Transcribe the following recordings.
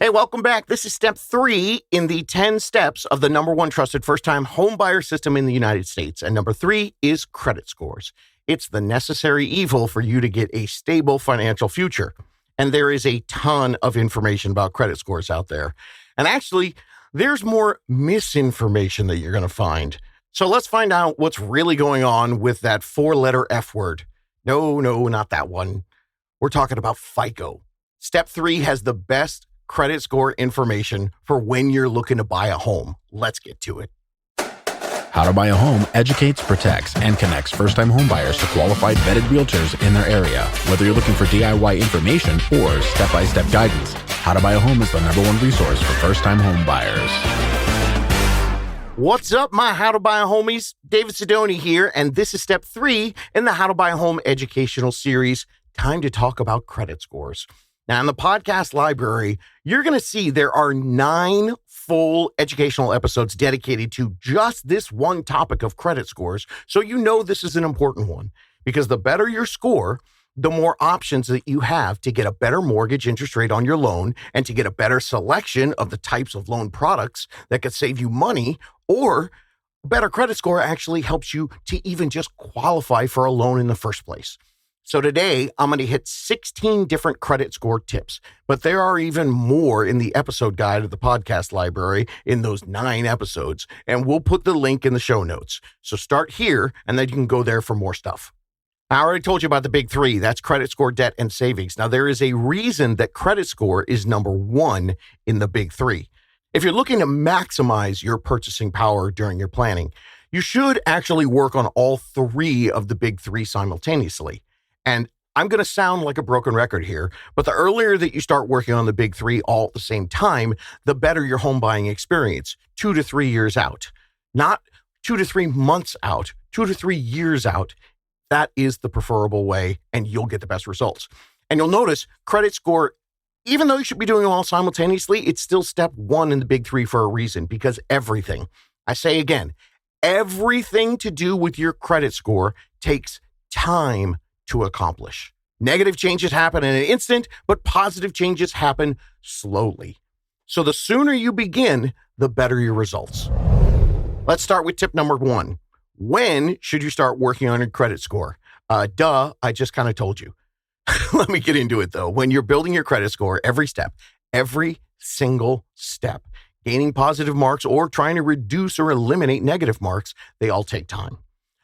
Hey, welcome back. This is step 3 in the 10 steps of the number 1 trusted first-time home buyer system in the United States. And number 3 is credit scores. It's the necessary evil for you to get a stable financial future. And there is a ton of information about credit scores out there. And actually, there's more misinformation that you're going to find. So let's find out what's really going on with that 4-letter F word. No, not that one. We're talking about FICO. Step 3 has the best credit score information for when you're looking to buy a home. Let's get to it. How to Buy a Home educates, protects, and connects first-time home buyers to qualified vetted realtors in their area. Whether you're looking for DIY information or step-by-step guidance, How to Buy a Home is the number 1 resource for first-time home buyers. What's up, my How to Buy a Homies? David Sidoni here, and this is step 3 in the How to Buy a Home educational series. Time to talk about credit scores. Now, in the podcast library, you're going to see there are 9 full educational episodes dedicated to just this one topic of credit scores. So you know this is an important one, because the better your score, the more options that you have to get a better mortgage interest rate on your loan and to get a better selection of the types of loan products that could save you money, or a better credit score actually helps you to even just qualify for a loan in the first place. So today, I'm going to hit 16 different credit score tips, but there are even more in the episode guide of the podcast library in those 9 episodes, and we'll put the link in the show notes. So start here, and then you can go there for more stuff. I already told you about the big 3. That's credit score, debt, and savings. Now, there is a reason that credit score is number 1 in the big 3. If you're looking to maximize your purchasing power during your planning, you should actually work on all 3 of the big 3 simultaneously. And I'm going to sound like a broken record here, but the earlier that you start working on the big 3 all at the same time, the better your home buying experience, 2 to 3 years out. Not 2 to 3 months out, 2 to 3 years out. That is the preferable way, and you'll get the best results. And you'll notice credit score, even though you should be doing them all simultaneously, it's still step 1 in the big 3 for a reason, because everything, I say again, everything to do with your credit score takes time to accomplish. Negative changes happen in an instant, but positive changes happen slowly. So the sooner you begin, the better your results. Let's start with tip number 1. When should you start working on your credit score? I just kind of told you. Let me get into it though. When you're building your credit score, every single step, gaining positive marks or trying to reduce or eliminate negative marks, they all take time.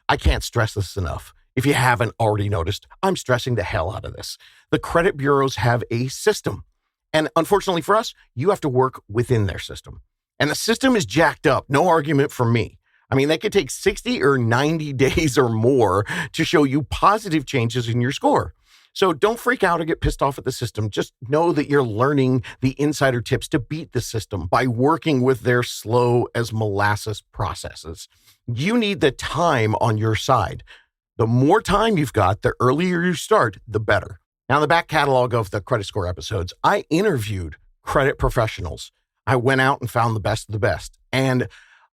I can't stress this enough. If you haven't already noticed, I'm stressing the hell out of this. The credit bureaus have a system. And unfortunately for us, you have to work within their system. And the system is jacked up. No argument from me. I mean, they could take 60 or 90 days or more to show you positive changes in your score. So don't freak out or get pissed off at the system. Just know that you're learning the insider tips to beat the system by working with their slow as molasses processes. You need the time on your side. The more time you've got, the earlier you start, the better. Now, in the back catalog of the credit score episodes, I interviewed credit professionals. I went out and found the best of the best. And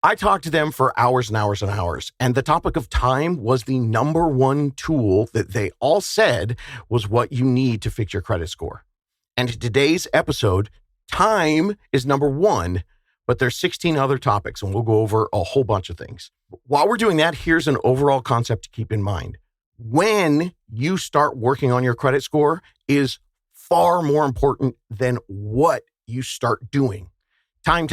I talked to them for hours and hours and hours. And the topic of time was the number 1 tool that they all said was what you need to fix your credit score. And in today's episode, time is number 1, but there's 16 other topics, and we'll go over a whole bunch of things. While we're doing that, here's an overall concept to keep in mind. When you start working on your credit score is far more important than what you start doing. Time.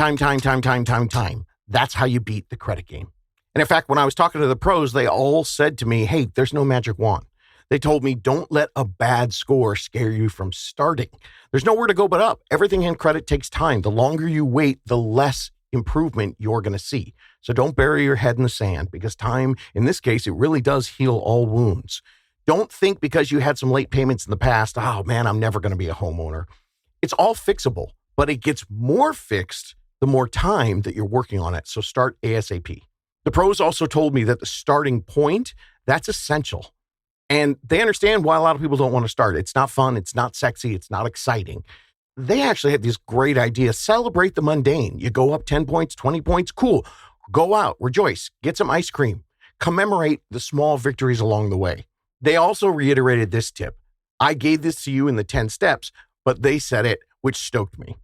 That's how you beat the credit game. And in fact, when I was talking to the pros, they all said to me, hey, there's no magic wand. They told me, don't let a bad score scare you from starting. There's nowhere to go but up. Everything in credit takes time. The longer you wait, the less improvement you're going to see. So don't bury your head in the sand, because time, in this case, it really does heal all wounds. Don't think because you had some late payments in the past, oh man, I'm never going to be a homeowner. It's all fixable, but it gets more fixed the more time that you're working on it. So start ASAP. The pros also told me that the starting point, that's essential. And they understand why a lot of people don't want to start. It's not fun. It's not sexy. It's not exciting. They actually had this great idea. Celebrate the mundane. You go up 10 points, 20 points. Cool. Go out, rejoice, get some ice cream. Commemorate the small victories along the way. They also reiterated this tip. I gave this to you in the 10 steps, but they said it, which stoked me.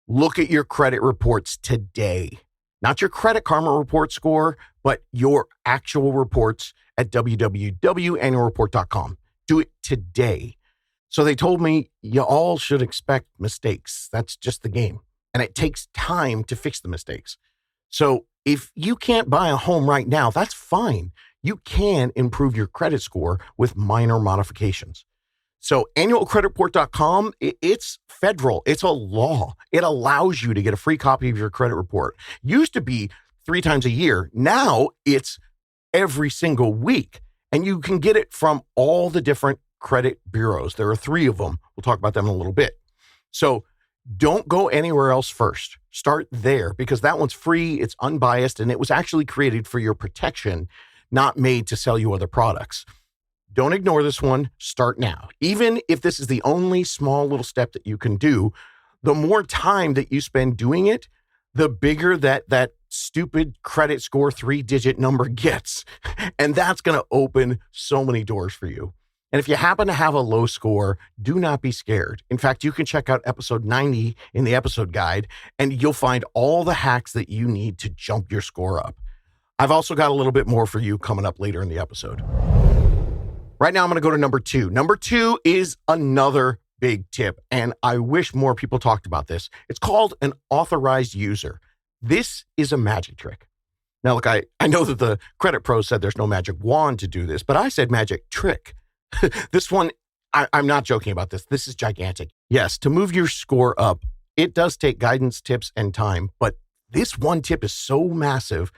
Look at your credit reports today. Not your Credit Karma report score, but your actual reports at www.annualreport.com. Do it today. So they told me you all should expect mistakes. That's just the game. And it takes time to fix the mistakes. So if you can't buy a home right now, that's fine. You can improve your credit score with minor modifications. So annualcreditreport.com, it's federal. It's a law. It allows you to get a free copy of your credit report. Used to be 3 times a year. Now it's every single week. And you can get it from all the different credit bureaus. There are 3 of them. We'll talk about them in a little bit. So don't go anywhere else first. Start there because that one's free. It's unbiased. And it was actually created for your protection, not made to sell you other products. Don't ignore this one. Start now. Even if this is the only small little step that you can do, the more time that you spend doing it, the bigger that stupid credit score 3-digit number gets. And that's going to open so many doors for you. And if you happen to have a low score, do not be scared. In fact, you can check out episode 90 in the episode guide, and you'll find all the hacks that you need to jump your score up. I've also got a little bit more for you coming up later in the episode. Right now, I'm going to go to number 2. Number 2 is another big tip, and I wish more people talked about this. It's called an authorized user. This is a magic trick. Now, look, I know that the credit pros said there's no magic wand to do this, but I said magic trick. This one, I'm not joking about this. This is gigantic. Yes, to move your score up, it does take guidance, tips, and time, but this one tip is so massive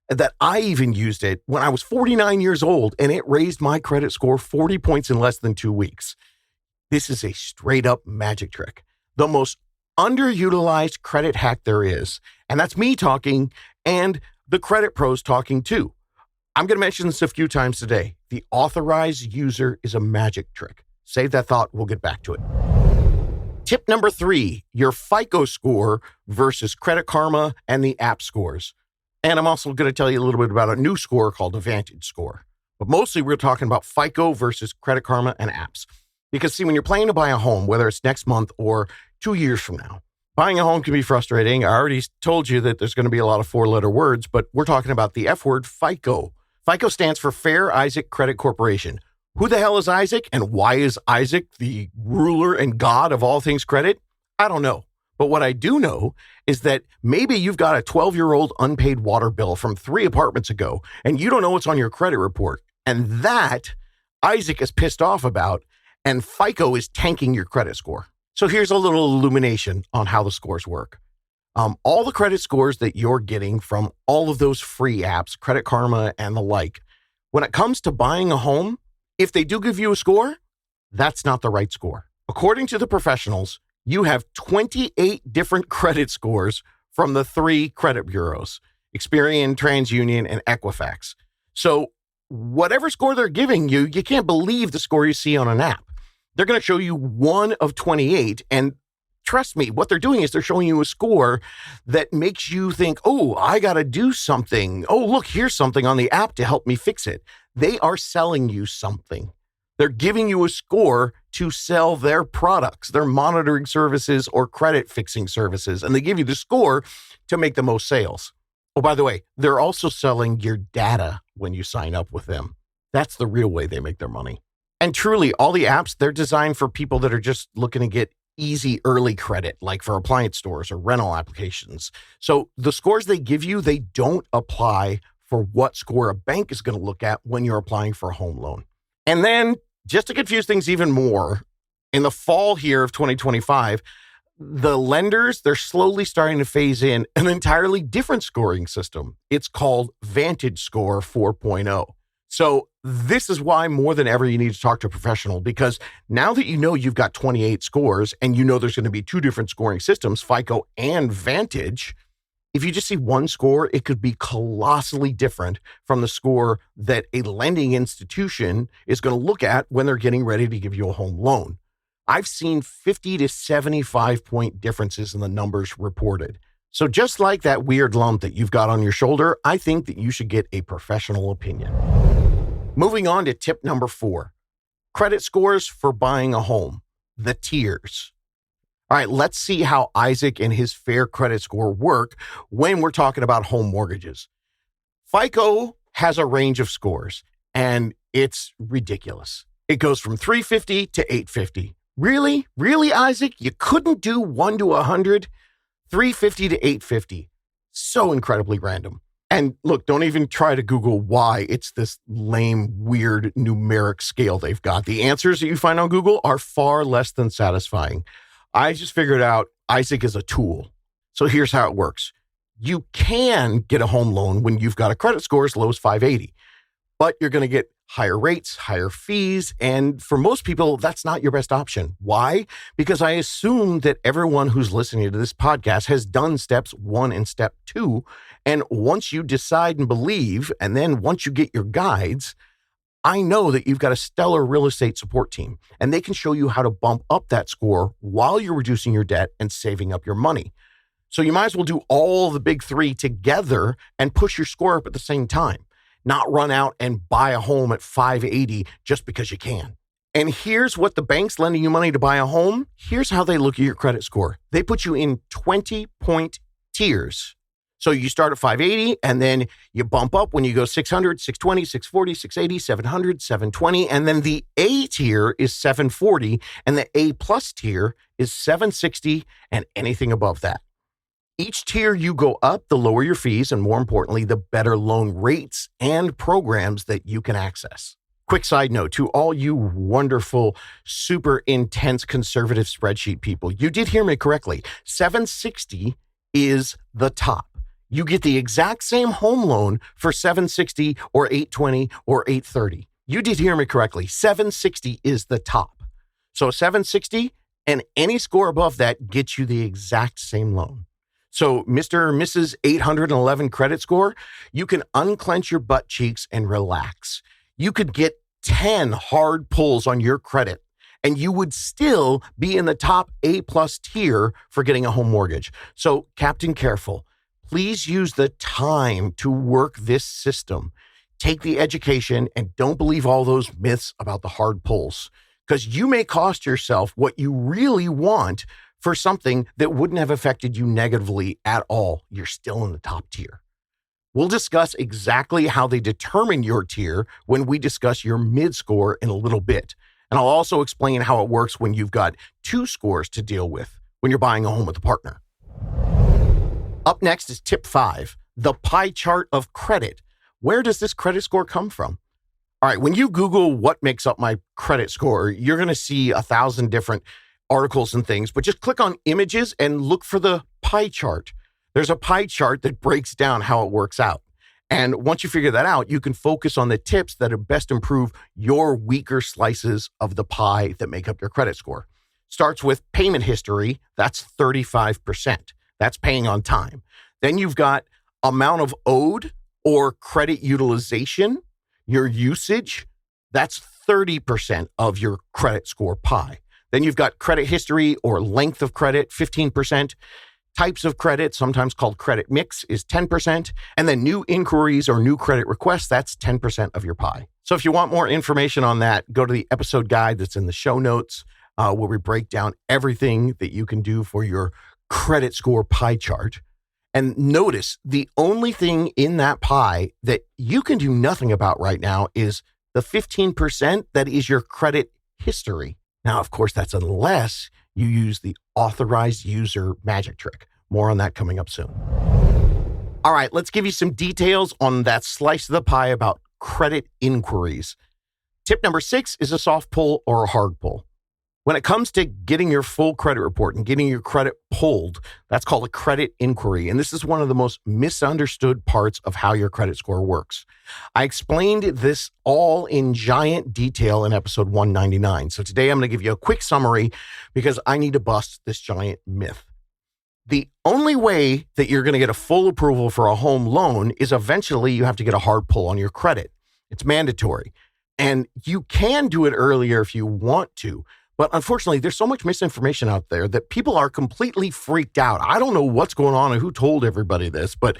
that I even used it when I was 49 years old, and it raised my credit score 40 points in less than 2 weeks. This is a straight up magic trick. The most underutilized credit hack there is. And that's me talking and the credit pros talking too. I'm going to mention this a few times today. The authorized user is a magic trick. Save that thought. We'll get back to it. Tip number 3, your FICO score versus Credit Karma and the app scores. And I'm also going to tell you a little bit about a new score called a Vantage score. But mostly we're talking about FICO versus Credit Karma and apps. Because see, when you're planning to buy a home, whether it's next month or 2 years from now, buying a home can be frustrating. I already told you that there's going to be a lot of 4-letter words, but we're talking about the F word, FICO. FICO stands for Fair Isaac Credit Corporation. Who the hell is Isaac, and why is Isaac the ruler and god of all things credit? I don't know. But what I do know is that maybe you've got a 12-year-old unpaid water bill from 3 apartments ago, and you don't know what's on your credit report. And that Isaac is pissed off about, and FICO is tanking your credit score. So here's a little illumination on how the scores work. All the credit scores that you're getting from all of those free apps, Credit Karma and the like, when it comes to buying a home, if they do give you a score, that's not the right score. According to the professionals, you have 28 different credit scores from the 3 credit bureaus, Experian, TransUnion, and Equifax. So whatever score they're giving you, you can't believe the score you see on an app. They're going to show you one of 28. And trust me, what they're doing is they're showing you a score that makes you think, oh, I got to do something. Oh, look, here's something on the app to help me fix it. They are selling you something. They're giving you a score to sell their products, their monitoring services or credit fixing services. And they give you the score to make the most sales. Oh, by the way, they're also selling your data when you sign up with them. That's the real way they make their money. And truly, all the apps, they're designed for people that are just looking to get easy early credit, like for appliance stores or rental applications. So the scores they give you, they don't apply for what score a bank is going to look at when you're applying for a home loan. And then, just to confuse things even more, in the fall here of 2025, the lenders, they're slowly starting to phase in an entirely different scoring system. It's called Vantage Score 4.0. So this is why more than ever you need to talk to a professional, because now that you know you've got 28 scores and you know there's going to be 2 different scoring systems, FICO and Vantage, if you just see one score, it could be colossally different from the score that a lending institution is going to look at when they're getting ready to give you a home loan. I've seen 50 to 75 point differences in the numbers reported. So just like that weird lump that you've got on your shoulder, I think that you should get a professional opinion. Moving on to tip number 4, credit scores for buying a home, the tiers. All right, let's see how Isaac and his fair credit score work when we're talking about home mortgages. FICO has a range of scores, and it's ridiculous. It goes from 350 to 850. Really? Really, Isaac? You couldn't do 1 to 100? 350 to 850. So incredibly random. And look, don't even try to Google why it's this lame, weird numeric scale they've got. The answers that you find on Google are far less than satisfying. I just figured out Isaac is a tool. So here's how it works. You can get a home loan when you've got a credit score as low as 580, but you're going to get higher rates, higher fees, and for most people, that's not your best option. Why? Because I assume that everyone who's listening to this podcast has done steps 1 and step 2, and once you decide and believe, and then once you get your guides, I know that you've got a stellar real estate support team, and they can show you how to bump up that score while you're reducing your debt and saving up your money. So you might as well do all the big 3 together and push your score up at the same time, not run out and buy a home at 580 just because you can. And here's what the bank's lending you money to buy a home. Here's how they look at your credit score. They put you in 20-point tiers. So you start at 580 and then you bump up when you go 600, 620, 640, 680, 700, 720. And then the A tier is 740 and the A plus tier is 760 and anything above that. Each tier you go up, the lower your fees and more importantly, the better loan rates and programs that you can access. Quick side note to all you wonderful, super intense conservative spreadsheet people. You did hear me correctly. 760 is the top. You get the exact same home loan for 760 or 820 or 830. You did hear me correctly. 760 is the top. So 760 and any score above that gets you the exact same loan. So Mr. or Mrs. 811 credit score, you can unclench your butt cheeks and relax. You could get 10 hard pulls on your credit and you would still be in the top A plus tier for getting a home mortgage. So Captain Careful, please use the time to work this system. Take the education and don't believe all those myths about the hard pulls, because you may cost yourself what you really want for something that wouldn't have affected you negatively at all. You're still in the top tier. We'll discuss exactly how they determine your tier when we discuss your mid score in a little bit. And I'll also explain how it works when you've got 2 scores to deal with when you're buying a home with a partner. Up next is tip 5, the pie chart of credit. Where does this credit score come from? All right, when you Google what makes up my credit score, you're going to see 1,000 different articles and things, but just click on images and look for the pie chart. There's a pie chart that breaks down how it works out. And once you figure that out, you can focus on the tips that will best improve your weaker slices of the pie that make up your credit score. Starts with payment history. That's 35%. That's paying on time. Then you've got amount of owed or credit utilization, your usage. That's 30% of your credit score pie. Then you've got credit history or length of credit, 15%. Types of credit, sometimes called credit mix, is 10%. And then new inquiries or new credit requests, that's 10% of your pie. So if you want more information on that, go to the episode guide that's in the show notes, where we break down everything that you can do for your credit score pie chart. And notice the only thing in that pie that you can do nothing about right now is the 15% that is your credit history. Now, of course, that's unless you use the authorized user magic trick. More on that coming up soon. All right, let's give you some details on that slice of the pie about credit inquiries. Tip number 6 is a soft pull or a hard pull. When it comes to getting your full credit report and getting your credit pulled, that's called a credit inquiry. And this is one of the most misunderstood parts of how your credit score works. I explained this all in giant detail in episode 199. So today I'm going to give you a quick summary because I need to bust this giant myth. The only way that you're going to get a full approval for a home loan is eventually you have to get a hard pull on your credit. It's mandatory. And you can do it earlier if you want to. But unfortunately, there's so much misinformation out there that people are completely freaked out. I don't know what's going on and who told everybody this, but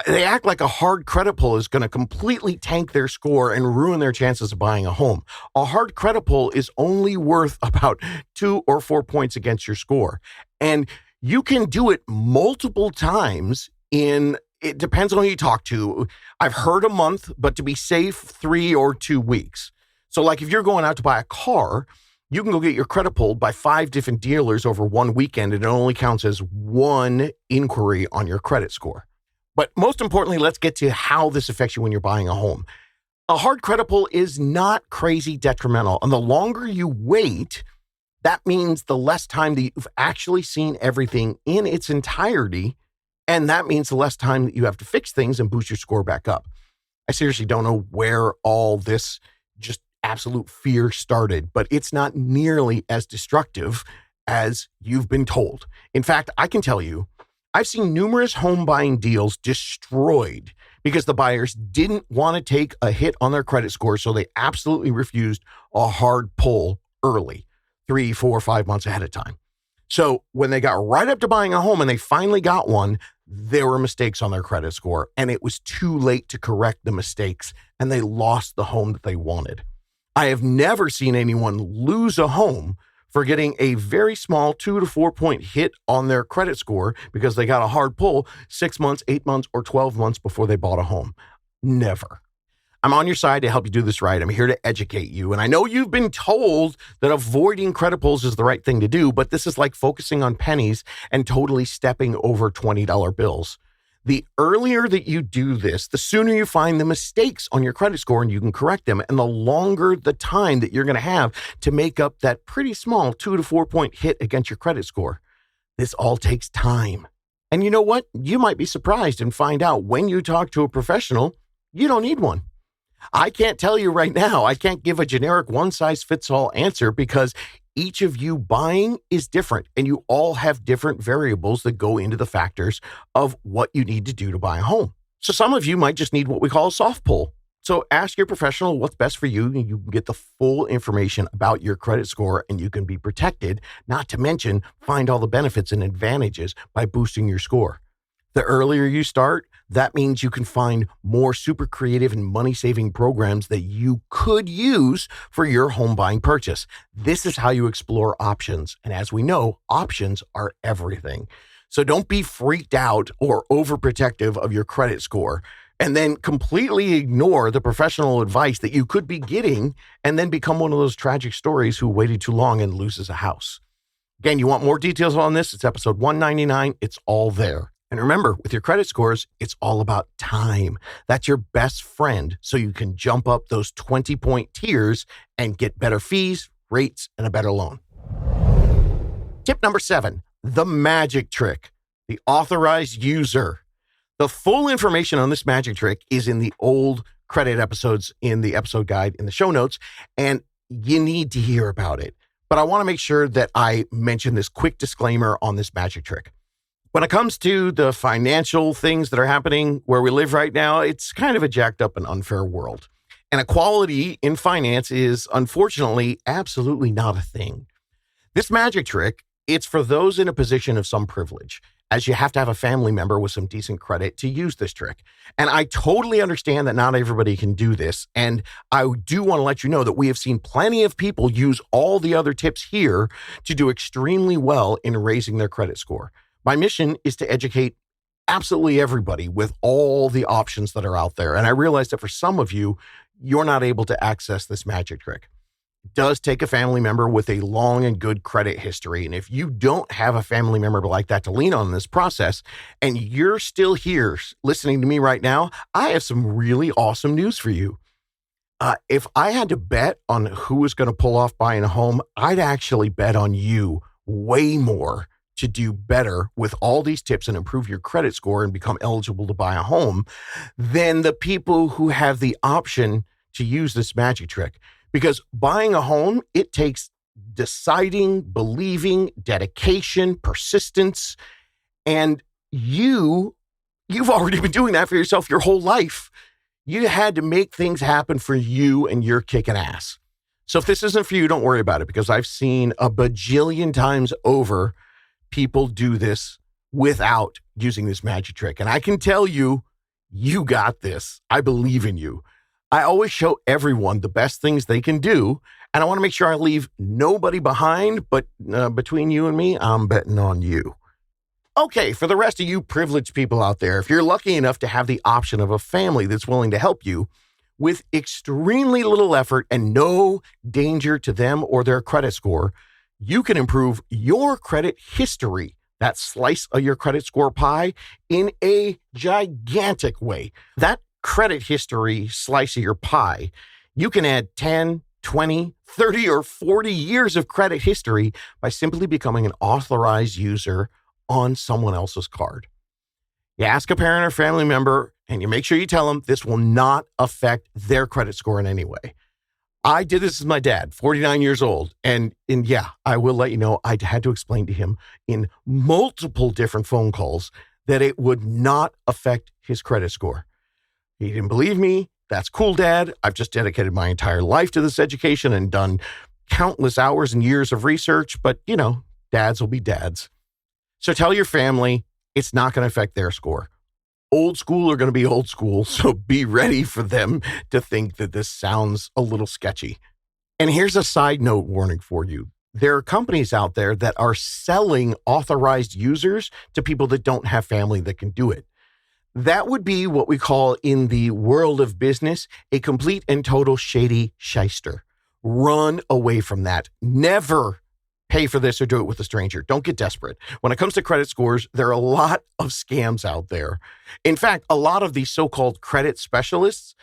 They act like a hard credit pull is going to completely tank their score and ruin their chances of buying a home. A hard credit pull is only worth about 2 or 4 points against your score. And you can do it multiple times it depends on who you talk to. I've heard a month, but to be safe, 3 or 2 weeks. So like if you're going out to buy a car, you can go get your credit pulled by 5 different dealers over one weekend, and it only counts as one inquiry on your credit score. But most importantly, let's get to how this affects you when you're buying a home. A hard credit pull is not crazy detrimental. And the longer you wait, that means the less time that you've actually seen everything in its entirety. And that means the less time that you have to fix things and boost your score back up. I seriously don't know where all this just absolute fear started, but it's not nearly as destructive as you've been told. In fact, I can tell you, I've seen numerous home buying deals destroyed because the buyers didn't want to take a hit on their credit score, so they absolutely refused a hard pull early, 3, 4, 5 months ahead of time. So when they got right up to buying a home and they finally got one, there were mistakes on their credit score, and it was too late to correct the mistakes, and they lost the home that they wanted. I have never seen anyone lose a home for getting a very small 2 to 4 point hit on their credit score because they got a hard pull 6 months, 8 months, or 12 months before they bought a home. Never. I'm on your side to help you do this right. I'm here to educate you. And I know you've been told that avoiding credit pulls is the right thing to do, but this is like focusing on pennies and totally stepping over $20 bills. The earlier that you do this, the sooner you find the mistakes on your credit score and you can correct them, and the longer the time that you're going to have to make up that pretty small 2 to 4 point hit against your credit score. This all takes time. And you know what? You might be surprised and find out when you talk to a professional, you don't need one. I can't tell you right now. I can't give a generic one-size-fits-all answer because each of you buying is different, and you all have different variables that go into the factors of what you need to do to buy a home. So some of you might just need what we call a soft pull. So ask your professional what's best for you, and you can get the full information about your credit score, and you can be protected, not to mention find all the benefits and advantages by boosting your score. The earlier you start, that means you can find more super creative and money-saving programs that you could use for your home buying purchase. This is how you explore options. And as we know, options are everything. So don't be freaked out or overprotective of your credit score and then completely ignore the professional advice that you could be getting and then become one of those tragic stories who waited too long and loses a house. Again, you want more details on this? It's episode 199. It's all there. And remember, with your credit scores, it's all about time. That's your best friend, so you can jump up those 20-point tiers and get better fees, rates, and a better loan. Tip number 7, the magic trick, the authorized user. The full information on this magic trick is in the old credit episodes in the episode guide in the show notes, and you need to hear about it. But I want to make sure that I mention this quick disclaimer on this magic trick. When it comes to the financial things that are happening where we live right now, it's kind of a jacked up and unfair world. And equality in finance is unfortunately absolutely not a thing. This magic trick, it's for those in a position of some privilege, as you have to have a family member with some decent credit to use this trick. And I totally understand that not everybody can do this. And I do want to let you know that we have seen plenty of people use all the other tips here to do extremely well in raising their credit score. My mission is to educate absolutely everybody with all the options that are out there. And I realize that for some of you, you're not able to access this magic trick. It does take a family member with a long and good credit history. And if you don't have a family member like that to lean on in this process, and you're still here listening to me right now, I have some really awesome news for you. If I had to bet on who was going to pull off buying a home, I'd actually bet on you way more to do better with all these tips and improve your credit score and become eligible to buy a home than the people who have the option to use this magic trick. Because buying a home, it takes deciding, believing, dedication, persistence, and you've already been doing that for yourself your whole life. You had to make things happen for you, and you're kicking ass. So if this isn't for you, don't worry about it, because I've seen a bajillion times over people do this without using this magic trick. And I can tell you, You got this. I believe in you. I always show everyone the best things they can do, and I want to make sure I leave nobody behind, but between you and me, I'm betting on you. Okay, for the rest of you privileged people out there, if you're lucky enough to have the option of a family that's willing to help you, with extremely little effort and no danger to them or their credit score, you can improve your credit history, that slice of your credit score pie, in a gigantic way. That credit history slice of your pie, you can add 10, 20, 30, or 40 years of credit history by simply becoming an authorized user on someone else's card. You ask a parent or family member, and you make sure you tell them this will not affect their credit score in any way. I did this with my dad, 49 years old. And yeah, I will let you know, I had to explain to him in multiple different phone calls that it would not affect his credit score. He didn't believe me. That's cool, Dad. I've just dedicated my entire life to this education and done countless hours and years of research. But, dads will be dads. So tell your family it's not going to affect their score. Old school are going to be old school, so be ready for them to think that this sounds a little sketchy. And here's a side note warning for you. There are companies out there that are selling authorized users to people that don't have family that can do it. That would be what we call in the world of business a complete and total shady shyster. Run away from that. Never pay for this or do it with a stranger. Don't get desperate. When it comes to credit scores, there are a lot of scams out there. In fact, a lot of these so-called credit specialists,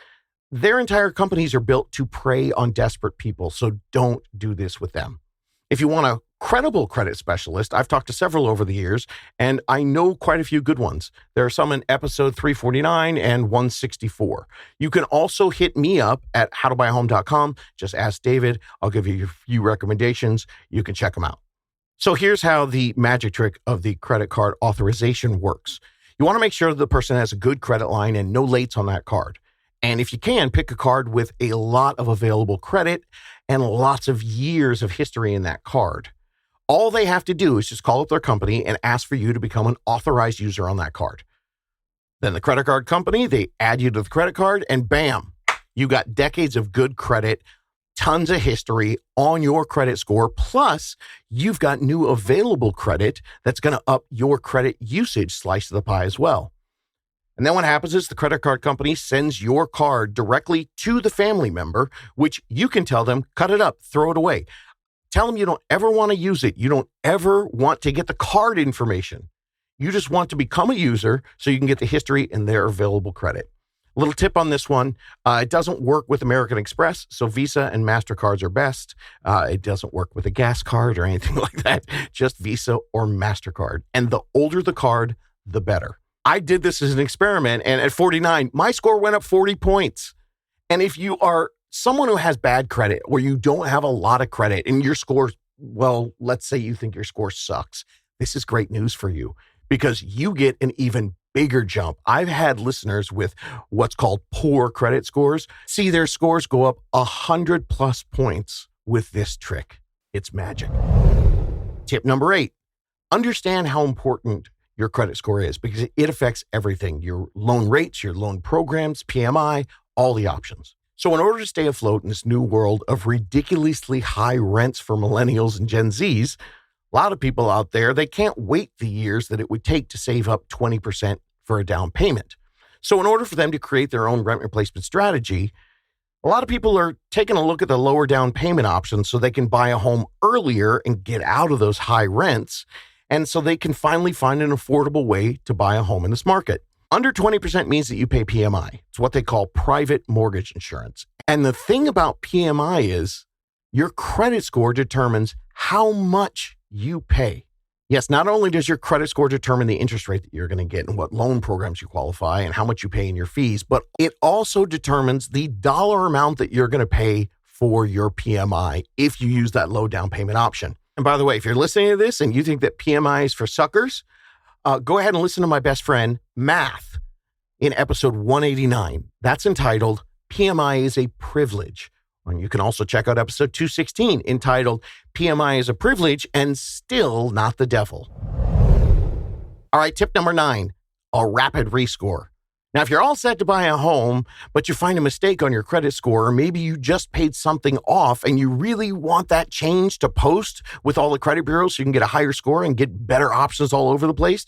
their entire companies are built to prey on desperate people. So don't do this with them. If you want a credible credit specialist, I've talked to several over the years, and I know quite a few good ones. There are some in episode 349 and 164. You can also hit me up at howtobuyahome.com. Just ask David. I'll give you a few recommendations. You can check them out. So here's how the magic trick of the credit card authorization works. You want to make sure that the person has a good credit line and no lates on that card. And if you can, pick a card with a lot of available credit and lots of years of history in that card. All they have to do is just call up their company and ask for you to become an authorized user on that card. Then the credit card company, they add you to the credit card and bam, you got decades of good credit, tons of history on your credit score. Plus, you've got new available credit that's going to up your credit usage slice of the pie as well. And then what happens is the credit card company sends your card directly to the family member, which you can tell them, cut it up, throw it away. Tell them you don't ever want to use it. You don't ever want to get the card information. You just want to become a user so you can get the history and their available credit. A little tip on this one. It doesn't work with American Express, so Visa and MasterCards are best. It doesn't work with a gas card or anything like that, just Visa or MasterCard. And the older the card, the better. I did this as an experiment, and at 49, my score went up 40 points. And if you are someone who has bad credit or you don't have a lot of credit and your score, well, let's say you think your score sucks, this is great news for you because you get an even bigger jump. I've had listeners with what's called poor credit scores see their scores go up 100 plus points with this trick. It's magic. Tip number 8, understand how important your credit score is because it affects everything. Your loan rates, your loan programs, PMI, all the options. So in order to stay afloat in this new world of ridiculously high rents for millennials and Gen Zs, a lot of people out there, they can't wait the years that it would take to save up 20% for a down payment. So in order for them to create their own rent replacement strategy, a lot of people are taking a look at the lower down payment options so they can buy a home earlier and get out of those high rents. And so they can finally find an affordable way to buy a home in this market. Under 20% means that you pay PMI. It's what they call private mortgage insurance. And the thing about PMI is your credit score determines how much you pay. Yes, not only does your credit score determine the interest rate that you're going to get and what loan programs you qualify and how much you pay in your fees, but it also determines the dollar amount that you're going to pay for your PMI if you use that low down payment option. And by the way, if you're listening to this and you think that PMI is for suckers, go ahead and listen to my best friend, Math, in episode 189. That's entitled, PMI is a Privilege. And you can also check out episode 216, entitled, PMI is a Privilege and Still Not the Devil. All right, tip number 9, a rapid rescore. Now, if you're all set to buy a home, but you find a mistake on your credit score, or maybe you just paid something off and you really want that change to post with all the credit bureaus so you can get a higher score and get better options all over the place,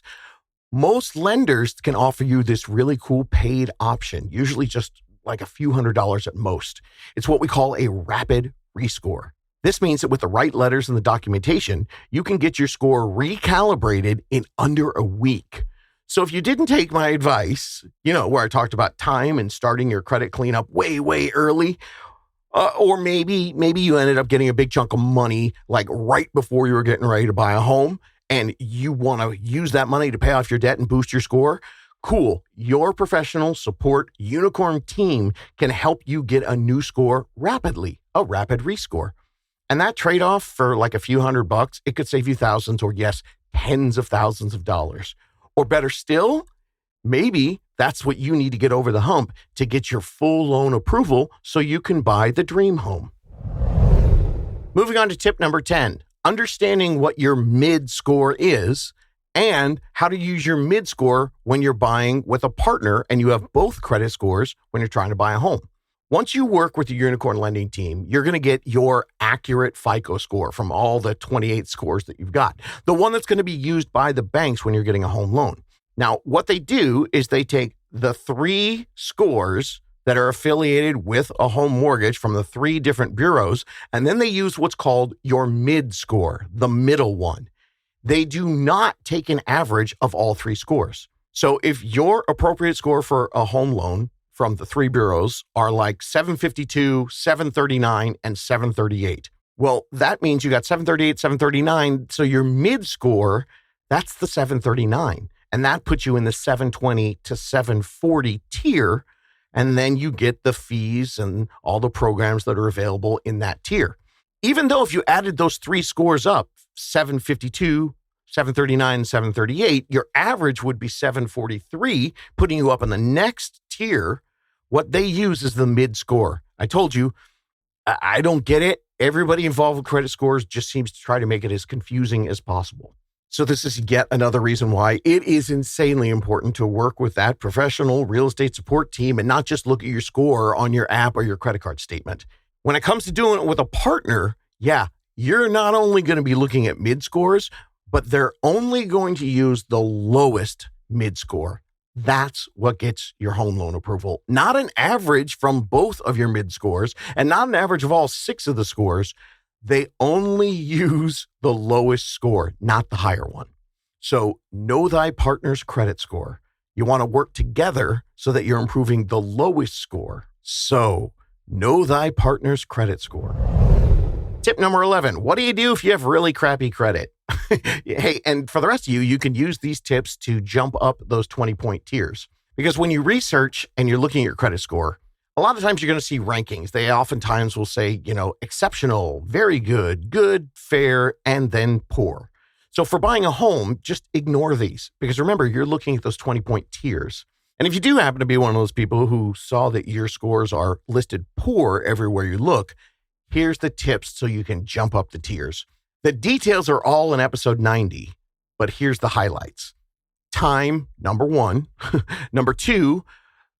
most lenders can offer you this really cool paid option, usually just like a few $100s at most. It's what we call a rapid rescore. This means that with the right letters and the documentation, you can get your score recalibrated in under a week. So if you didn't take my advice, where I talked about time and starting your credit cleanup way, way early, or maybe you ended up getting a big chunk of money like right before you were getting ready to buy a home and you want to use that money to pay off your debt and boost your score, cool. Your professional support unicorn team can help you get a new score rapidly, a rapid rescore. And that trade-off for like a few $100, it could save you thousands or yes, tens of thousands of dollars. Or better still, maybe that's what you need to get over the hump to get your full loan approval so you can buy the dream home. Moving on to tip number 10, understanding what your mid-score is and how to use your mid-score when you're buying with a partner and you have both credit scores when you're trying to buy a home. Once you work with the Unicorn Lending team, you're going to get your accurate FICO score from all the 28 scores that you've got, the one that's going to be used by the banks when you're getting a home loan. Now, what they do is they take the 3 scores that are affiliated with a home mortgage from the 3 different bureaus, and then they use what's called your mid score, the middle one. They do not take an average of all 3 scores. So if your appropriate score for a home loan from the 3 bureaus are like 752, 739, and 738. Well, that means you got 738, 739. So your mid score, that's the 739. And that puts you in the 720 to 740 tier. And then you get the fees and all the programs that are available in that tier. Even though if you added those 3 scores up, 752, 739, 738, your average would be 743, putting you up in the next tier. What they use is the mid score. I told you, I don't get it. Everybody involved with credit scores just seems to try to make it as confusing as possible. So this is yet another reason why it is insanely important to work with that professional real estate support team and not just look at your score on your app or your credit card statement. When it comes to doing it with a partner, you're not only going to be looking at mid scores, but they're only going to use the lowest mid score. That's what gets your home loan approval. Not an average from both of your mid scores and not an average of all 6 of the scores. They only use the lowest score, not the higher one. So know thy partner's credit score. You want to work together so that you're improving the lowest score. So know thy partner's credit score. Tip number 11, what do you do if you have really crappy credit? Hey, and for the rest of you, you can use these tips to jump up those 20-point tiers. Because when you research and you're looking at your credit score, a lot of times you're going to see rankings. They oftentimes will say, exceptional, very good, good, fair, and then poor. So for buying a home, just ignore these. Because remember, you're looking at those 20-point tiers. And if you do happen to be one of those people who saw that your scores are listed poor everywhere you look, here's the tips so you can jump up the tiers. The details are all in episode 90, but here's the highlights. Time, number 1. Number 2,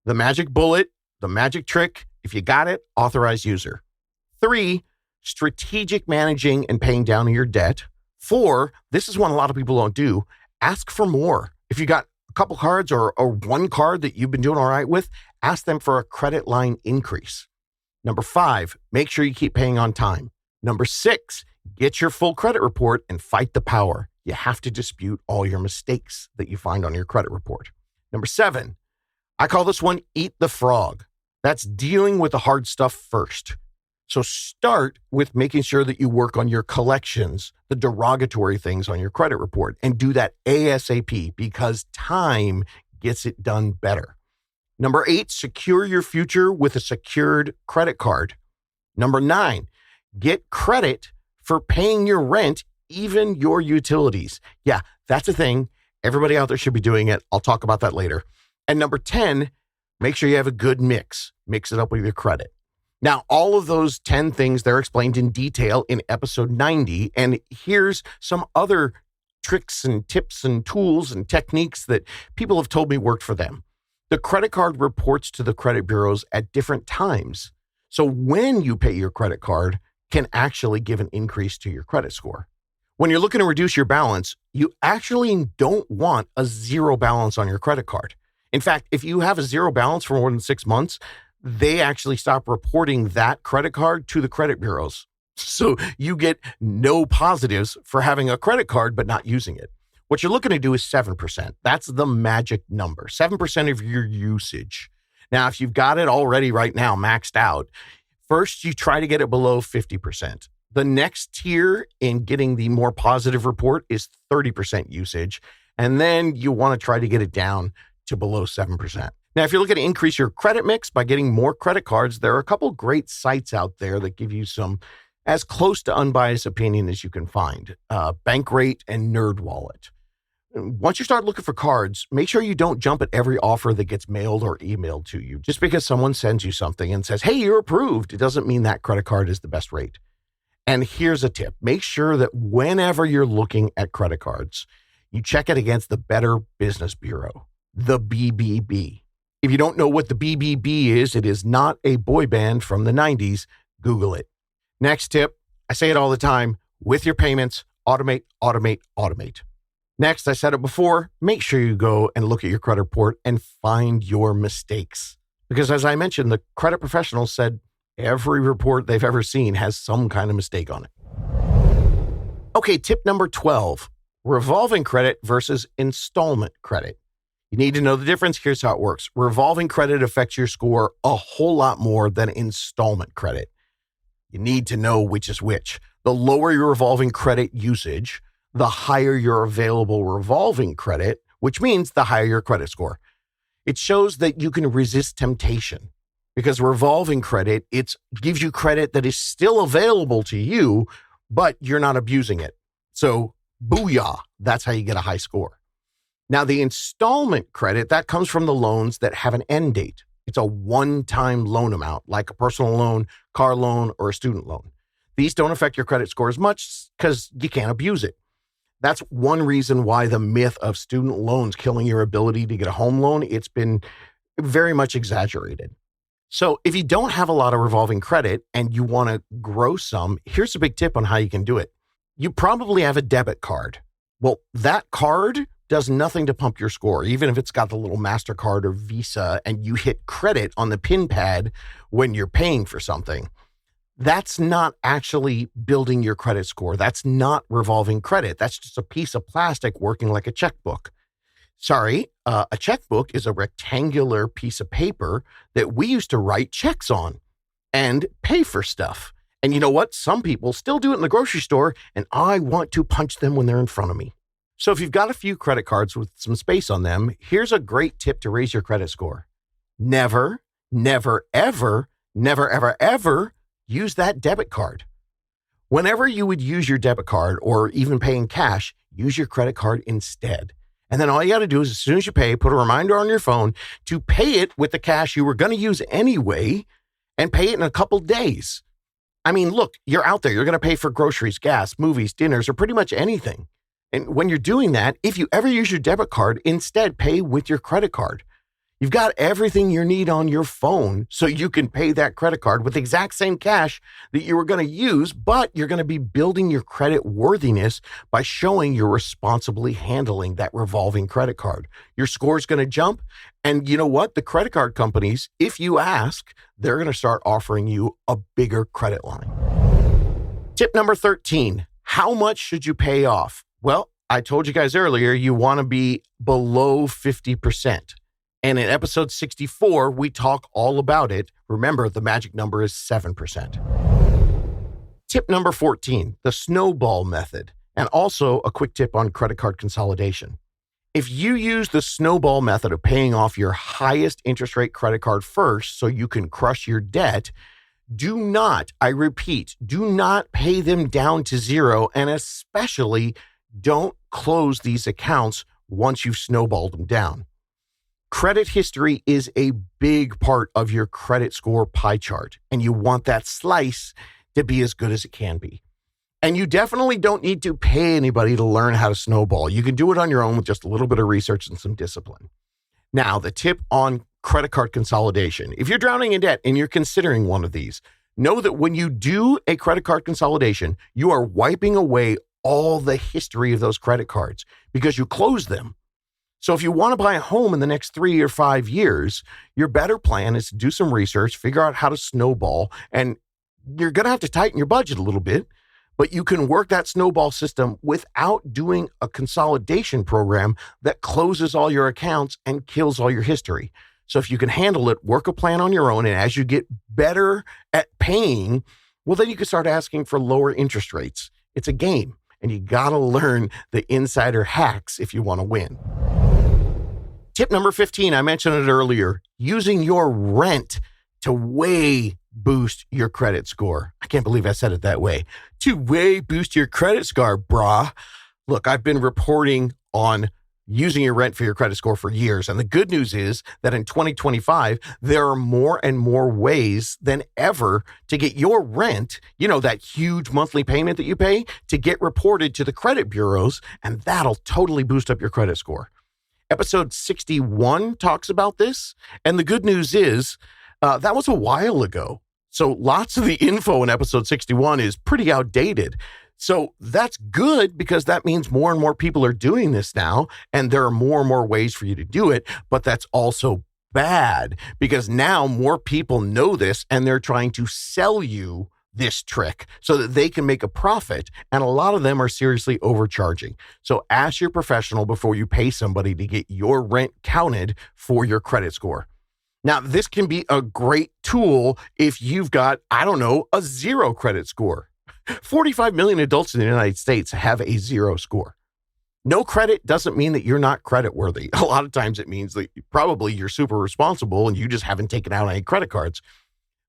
the magic bullet, the magic trick. If you got it, authorized user. 3, strategic managing and paying down your debt. 4, this is one a lot of people don't do. Ask for more. If you got a couple cards or one card that you've been doing all right with, ask them for a credit line increase. Number 5, make sure you keep paying on time. Number 6, get your full credit report and fight the power. You have to dispute all your mistakes that you find on your credit report. Number 7, I call this one eat the frog. That's dealing with the hard stuff first. So start with making sure that you work on your collections, the derogatory things on your credit report, and do that ASAP because time gets it done better. Number 8, secure your future with a secured credit card. Number 9, get credit for paying your rent, even your utilities. Yeah, that's a thing. Everybody out there should be doing it. I'll talk about that later. And number 10, make sure you have a good mix. Mix it up with your credit. Now, all of those 10 things, they're explained in detail in episode 90. And here's some other tricks and tips and tools and techniques that people have told me worked for them. The credit card reports to the credit bureaus at different times. So when you pay your credit card can actually give an increase to your credit score. When you're looking to reduce your balance, you actually don't want a zero balance on your credit card. In fact, if you have a zero balance for more than 6 months, they actually stop reporting that credit card to the credit bureaus. So you get no positives for having a credit card but not using it. What you're looking to do is 7%. That's the magic number, 7% of your usage. Now, if you've got it already right now maxed out, first you try to get it below 50%. The next tier in getting the more positive report is 30% usage. And then you want to try to get it down to below 7%. Now, if you're looking to increase your credit mix by getting more credit cards, there are a couple great sites out there that give you some as close to unbiased opinion as you can find. Bankrate and NerdWallet. Once you start looking for cards, make sure you don't jump at every offer that gets mailed or emailed to you. Just because someone sends you something and says, hey, you're approved, it doesn't mean that credit card is the best rate. And here's a tip. Make sure that whenever you're looking at credit cards, you check it against the Better Business Bureau, the BBB. If you don't know what the BBB is, it is not a boy band from the 90s. Google it. Next tip, I say it all the time, with your payments, automate, automate, automate. Next, I said it before, make sure you go and look at your credit report and find your mistakes. Because as I mentioned, the credit professionals said every report they've ever seen has some kind of mistake on it. Okay, tip number 12, revolving credit versus installment credit. You need to know the difference. Here's how it works. Revolving credit affects your score a whole lot more than installment credit. You need to know which is which. The lower your revolving credit usage, the higher your available revolving credit, which means the higher your credit score. It shows that you can resist temptation because revolving credit, it gives you credit that is still available to you, but you're not abusing it. So booyah, that's how you get a high score. Now, the installment credit, that comes from the loans that have an end date. It's a one-time loan amount, like a personal loan, car loan, or a student loan. These don't affect your credit score as much because you can't abuse it. That's one reason why the myth of student loans killing your ability to get a home loan, it's been very much exaggerated. So if you don't have a lot of revolving credit and you want to grow some, here's a big tip on how you can do it. You probably have a debit card. Well, that card does nothing to pump your score, even if it's got the little MasterCard or Visa and you hit credit on the PIN pad when you're paying for something. That's not actually building your credit score. That's not revolving credit. That's just a piece of plastic working like a checkbook. Sorry, a checkbook is a rectangular piece of paper that we used to write checks on and pay for stuff. And you know what? Some people still do it in the grocery store, and I want to punch them when they're in front of me. So if you've got a few credit cards with some space on them, here's a great tip to raise your credit score. Never, never, ever, never, ever, ever use that debit card. Whenever you would use your debit card or even pay in cash, use your credit card instead. And then all you got to do is as soon as you pay, put a reminder on your phone to pay it with the cash you were going to use anyway and pay it in a couple days. I mean, look, you're out there. You're going to pay for groceries, gas, movies, dinners, or pretty much anything. And when you're doing that, if you ever use your debit card, instead pay with your credit card. You've got everything you need on your phone so you can pay that credit card with the exact same cash that you were going to use, but you're going to be building your credit worthiness by showing you're responsibly handling that revolving credit card. Your score is going to jump. And you know what? The credit card companies, if you ask, they're going to start offering you a bigger credit line. Tip number 13, how much should you pay off? Well, I told you guys earlier, you want to be below 50%. And in episode 64, we talk all about it. Remember, the magic number is 7%. Tip number 14, the snowball method, and also a quick tip on credit card consolidation. If you use the snowball method of paying off your highest interest rate credit card first so you can crush your debt, do not, I repeat, do not pay them down to zero, and especially don't close these accounts once you've snowballed them down. Credit history is a big part of your credit score pie chart, and you want that slice to be as good as it can be. And you definitely don't need to pay anybody to learn how to snowball. You can do it on your own with just a little bit of research and some discipline. Now, the tip on credit card consolidation. If you're drowning in debt and you're considering one of these, know that when you do a credit card consolidation, you are wiping away all the history of those credit cards because you close them. So if you want to buy a home in the next 3 or 5 years, your better plan is to do some research, figure out how to snowball, and you're going to have to tighten your budget a little bit, but you can work that snowball system without doing a consolidation program that closes all your accounts and kills all your history. So if you can handle it, work a plan on your own, and as you get better at paying, well, then you can start asking for lower interest rates. It's a game, and you got to learn the insider hacks if you want to win. Tip number 15, I mentioned it earlier, using your rent to way boost your credit score. I can't believe I said it that way. To way boost your credit score, brah. Look, I've been reporting on using your rent for your credit score for years. And the good news is that in 2025, there are more and more ways than ever to get your rent, that huge monthly payment that you pay, to get reported to the credit bureaus. And that'll totally boost up your credit score. Episode 61 talks about this. And the good news is that was a while ago. So lots of the info in episode 61 is pretty outdated. So that's good because that means more and more people are doing this now, and there are more and more ways for you to do it. But that's also bad because now more people know this and they're trying to sell you this trick so that they can make a profit. And a lot of them are seriously overcharging. So ask your professional before you pay somebody to get your rent counted for your credit score. Now, this can be a great tool if you've got, a 0 credit score. 45 million adults in the United States have a 0 score. No credit doesn't mean that you're not credit worthy. A lot of times it means that probably you're super responsible and you just haven't taken out any credit cards.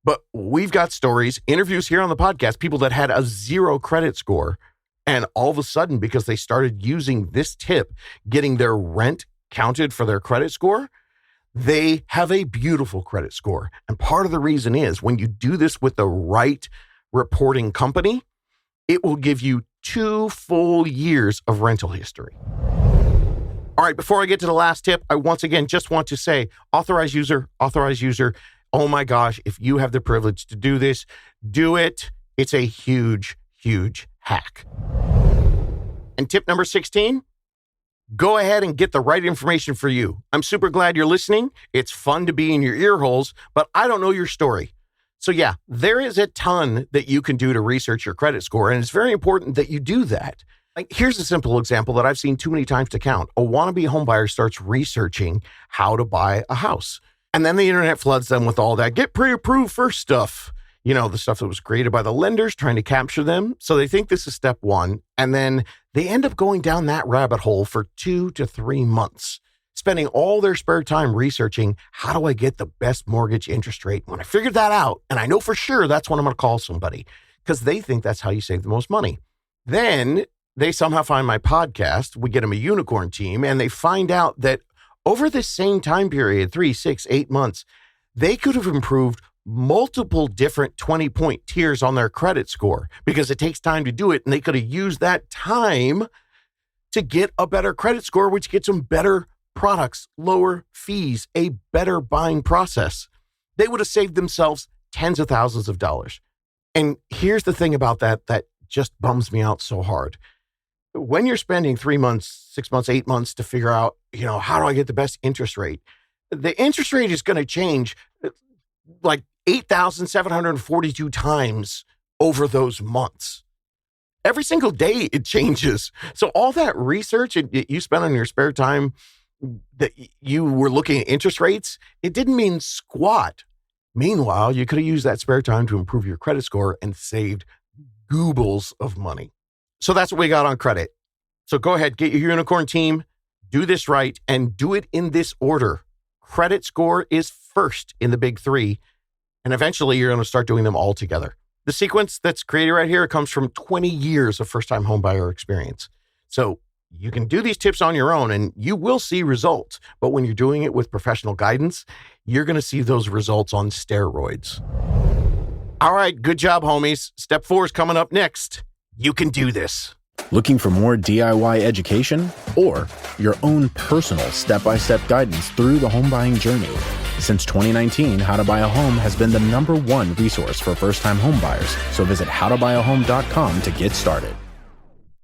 But we've got stories, interviews here on the podcast, people that had a 0 credit score, and all of a sudden, because they started using this tip, getting their rent counted for their credit score, they have a beautiful credit score. And part of the reason is when you do this with the right reporting company, it will give you 2 full years of rental history. All right, before I get to the last tip, I once again just want to say, authorized user. Oh my gosh, if you have the privilege to do this, do it. It's a huge, huge hack. And tip number 16, go ahead and get the right information for you. I'm super glad you're listening. It's fun to be in your ear holes, but I don't know your story. So yeah, there is a ton that you can do to research your credit score, and it's very important that you do that. Here's a simple example that I've seen too many times to count. A wannabe homebuyer starts researching how to buy a house, and then the internet floods them with all that get pre-approved first stuff. The stuff that was created by the lenders trying to capture them. So they think this is step 1, and then they end up going down that rabbit hole for 2 to 3 months, spending all their spare time researching, how do I get the best mortgage interest rate? When I figured that out, and I know for sure that's when I'm going to call somebody, because they think that's how you save the most money. Then they somehow find my podcast, we get them a unicorn team, and they find out that over this same time period, 3, 6, 8 months, they could have improved multiple different 20-point tiers on their credit score because it takes time to do it, and they could have used that time to get a better credit score, which gets them better products, lower fees, a better buying process. They would have saved themselves tens of thousands of dollars. And here's the thing about that just bums me out so hard. When you're spending 3 months, 6 months, 8 months to figure out, how do I get the best interest rate? The interest rate is going to change like 8,742 times over those months. Every single day it changes. So all that research you spent on your spare time that you were looking at interest rates, it didn't mean squat. Meanwhile, you could have used that spare time to improve your credit score and saved goobles of money. So that's what we got on credit. So go ahead, get your unicorn team, do this right, and do it in this order. Credit score is first in the big 3, and eventually you're going to start doing them all together. The sequence that's created right here comes from 20 years of first-time homebuyer experience. So you can do these tips on your own and you will see results. But when you're doing it with professional guidance, you're going to see those results on steroids. All right, good job, homies. Step 4 is coming up next. You can do this. Looking for more DIY education or your own personal step-by-step guidance through the home buying journey? Since 2019, How to Buy a Home has been the #1 resource for first-time home buyers. So visit howtobuyaHome.com to get started.